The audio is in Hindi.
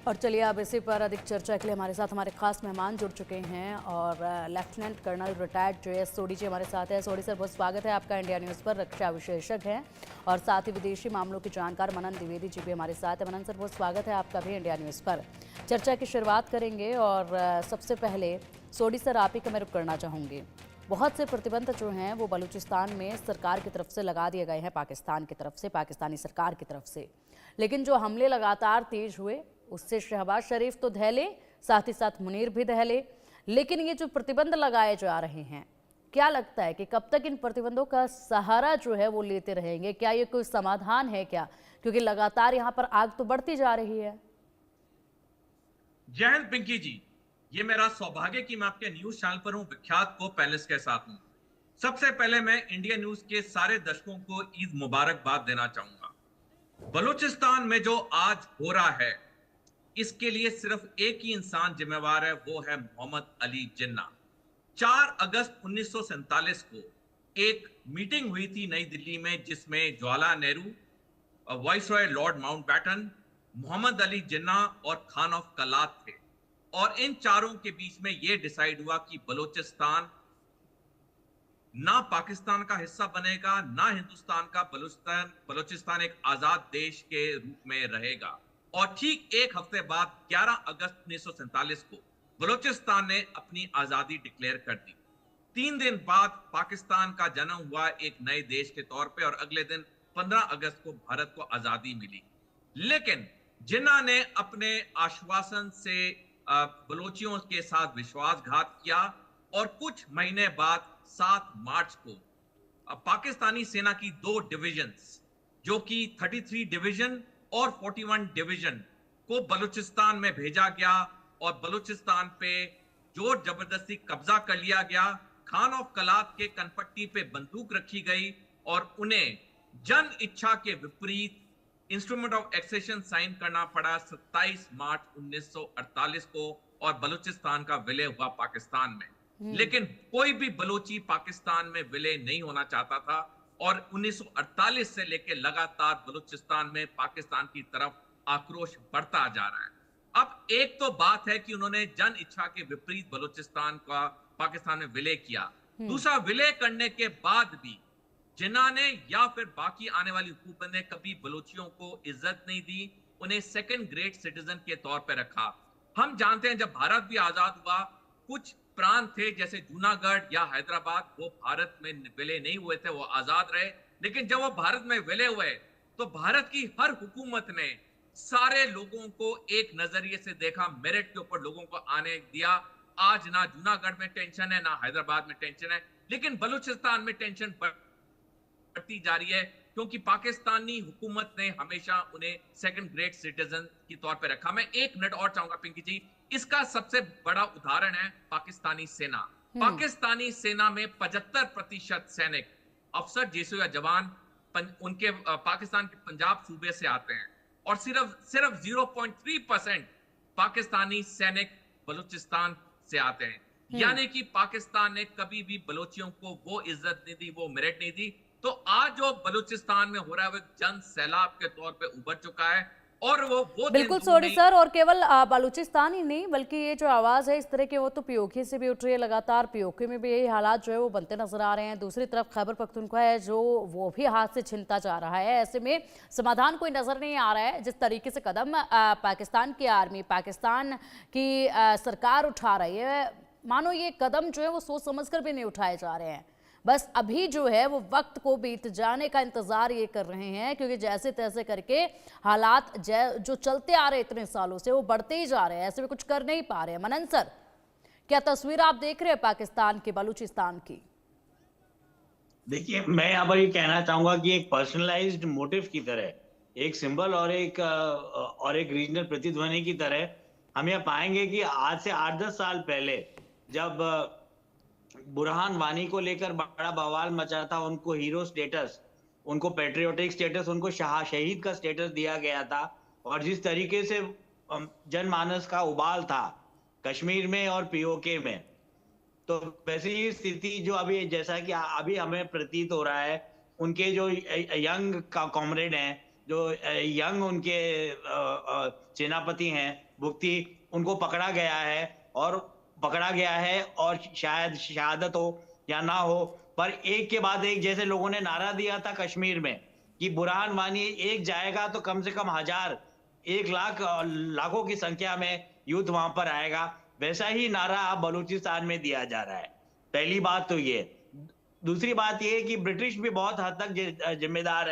और चलिए अब इसी पर अधिक चर्चा के लिए हमारे साथ हमारे खास मेहमान जुड़ चुके हैं और लेफ्टिनेंट कर्नल रिटायर्ड JS सोडी जी हमारे साथ हैं। सोडी सर, बहुत स्वागत है आपका इंडिया न्यूज़ पर। रक्षा विशेषज्ञ हैं और साथ ही विदेशी मामलों के जानकार मनन द्विवेदी जी भी हमारे साथ हैं। मनन सर, बहुत स्वागत है आपका भी इंडिया न्यूज़ पर। चर्चा की शुरुआत करेंगे और सबसे पहले सोडी सर आप ही का मैं रुख करना चाहूँगी। बहुत से प्रतिबंध जो हैं वो बलूचिस्तान में सरकार की तरफ से लगा दिए गए हैं, पाकिस्तान की तरफ से, पाकिस्तानी सरकार की तरफ से। लेकिन जो हमले लगातार तेज हुए उससे शहबाज शरीफ तो दहले, साथ ही साथ मुनीर भी दहले। लेकिन ये जो प्रतिबंध लगाए जा रहे हैं, क्या लगता है कि कब तक इन प्रतिबंधों का सहारा जो है वो लेते रहेंगे? क्या ये कोई समाधान है क्या? क्योंकि लगातार यहाँ पर आग तो बढ़ती जा रही है। जय हिंद पिंकी जी। ये मेरा सौभाग्य कि मैं आपके न्यूज चैनल पर हूं, विख्यात को पैलेस के साथ हूं। सबसे पहले मैं इंडिया न्यूज के सारे दर्शकों को ईद मुबारकबाद देना चाहूंगा। बलूचिस्तान में जो आज हो रहा है, इसके लिए सिर्फ एक ही इंसान जिम्मेवार है, वो है मोहम्मद अली जिन्ना। 4 अगस्त 1947 को एक मीटिंग हुई थी नई दिल्ली में, जिसमें Jawaharlal Nehru, viceroy lord Mountbatten, Mohammad Ali Jinnah और खान ऑफ कलात थे। और इन चारों के बीच में यह डिसाइड हुआ कि बलूचिस्तान ना पाकिस्तान का हिस्सा बनेगा, ना हिंदुस्तान का। बलूचिस्तान एक आजाद देश के रूप में रहेगा। और ठीक एक हफ्ते बाद 11 अगस्त 1947 को बलूचिस्तान ने अपनी आजादी डिक्लेयर कर दी। 3 दिन बाद पाकिस्तान का जन्म हुआ एक नए देश के तौर पे, और अगले दिन 15 अगस्त को भारत को आजादी मिली। लेकिन जिन्ना ने अपने आश्वासन से बलोचियों के साथ विश्वासघात किया, और कुछ महीने बाद 7 मार्च को पाकिस्तानी सेना की 2 डिविजन्स, जो कि 33 डिवीजन और 41 डिवीजन को बलूचिस्तान में भेजा गया, और बलूचिस्तान पे जोर जबरदस्ती कब्जा कर लिया गया। खान ऑफ कलात के कनपट्टी पे बंदूक रखी गई और उन्हें जन इच्छा के विपरीत इंस्ट्रूमेंट ऑफ एक्सेशन साइन करना पड़ा 27 मार्च 1948 को, और बलूचिस्तान का विलय हुआ पाकिस्तान में। लेकिन कोई भी बलोची पाकिस्तान में विलय नहीं होना चाहता था, और 1948 से लेकर लगातार बलूचिस्तान में पाकिस्तान की तरफ आक्रोश बढ़ता जा रहा है। अब एक तो बात है कि उन्होंने जन इच्छा के विपरीत बलूचिस्तान का पाकिस्तान में विलय किया। दूसरा, विलय करने के बाद भी जिन्ना ने या फिर बाकी आने वाली हुकूमत ने कभी बलोचियों को इज्जत नहीं दी, उन्हें सेकंड ग्रेड सिटीजन के तौर पर रखा। हम जानते हैं जब भारत भी आजाद हुआ, कुछ प्रांत थे जैसे जूनागढ़ या हैदराबाद, वो भारत में विलय नहीं हुए थे, वो आजाद रहे। लेकिन जब वो भारत में विलय हुए तो भारत की हर हुकूमत ने सारे लोगों को एक नजरिए से देखा, मेरिट के ऊपर लोगों को आने दिया। आज ना जूनागढ़ में टेंशन है, ना हैदराबाद में टेंशन है, लेकिन बलूचिस्तान में टेंशन बढ़ती जा रही है, क्योंकि पाकिस्तानी हुकूमत ने हमेशा उन्हें सेकंड ग्रेड सिटीजन की तौर पर रखा। मैं 1 मिनट और चाहूंगा पिंकी जी। इसका सबसे बड़ा उदाहरण है पाकिस्तानी सेना। पाकिस्तानी सेना में 75% सैनिक, अफसर, जेसो या जवान उनके पाकिस्तान के पंजाब सूबे से आते हैं, और सिर्फ 0.3% पाकिस्तानी सैनिक बलूचिस्तान से आते हैं। यानी कि पाकिस्तान ने कभी भी बलोचियों को वो इज्जत नहीं दी, वो मेरिट नहीं दी। तो आज जो बलूचिस्तान में हो रहा है वो जन सैलाब के तौर पे उभर चुका है, और वो बिल्कुल सोडी सर, और केवल बलूचिस्तान ही नहीं बल्कि ये जो आवाज़ है इस तरह की वो तो पीओके से भी उठ रही है लगातार। पीओके में भी यही हालात जो है वो बनते नजर आ रहे हैं। दूसरी तरफ खैबर पख्तूनख्वा है जो वो भी हाथ से छिनता जा रहा है। ऐसे में समाधान कोई नजर नहीं आ रहा है। जिस तरीके से कदम पाकिस्तान की आर्मी, पाकिस्तान की सरकार उठा रही है, मानो ये कदम जो है वो सोच समझ कर भी नहीं उठाए जा रहे हैं। बस अभी जो है वो वक्त को बीत जाने का इंतजार ये कर रहे हैं, क्योंकि जैसे तैसे करके हालात जो चलते आ रहे इतने सालों से वो बढ़ते ही जा रहे हैं। ऐसे में कुछ कर नहीं पा रहे हैं। मनन सर, क्या तस्वीर आप देख रहे हैं पाकिस्तान की, बलूचिस्तान की? देखिए, मैं यहाँ पर ये कहना चाहूंगा कि एक पर्सनलाइज्ड मोटिव की तरह, एक सिंबल और एक रीजनल प्रतिध्वनि की तरह हम यह पाएंगे कि आज से 8-10 साल पहले जब बुरहान वानी को लेकर बड़ा बवाल मचा था, उनको हीरो स्टेटस, उनको पेट्रियोटिक स्टेटस, उनको शहीद का स्टेटस दिया गया था, और जिस तरीके से जनमानस का उबाल था कश्मीर में और पीओके में, तो वैसे ही स्थिति जो अभी, जैसा कि अभी हमें प्रतीत हो रहा है, उनके जो यंग का कॉमरेड हैं, जो यंग उनके सेनापति हैं, भुगती, उनको पकड़ा गया है और शायद शहादत हो या ना हो, पर एक के बाद एक, जैसे लोगों ने नारा दिया था कश्मीर में कि बुरहान वानी एक जाएगा तो कम से कम 1000, 1 लाख लाखों की संख्या में यूथ वहां पर आएगा, वैसा ही नारा अब बलूचिस्तान में दिया जा रहा है। पहली बात तो ये। दूसरी बात ये कि ब्रिटिश भी बहुत हद तक जिम्मेदार है।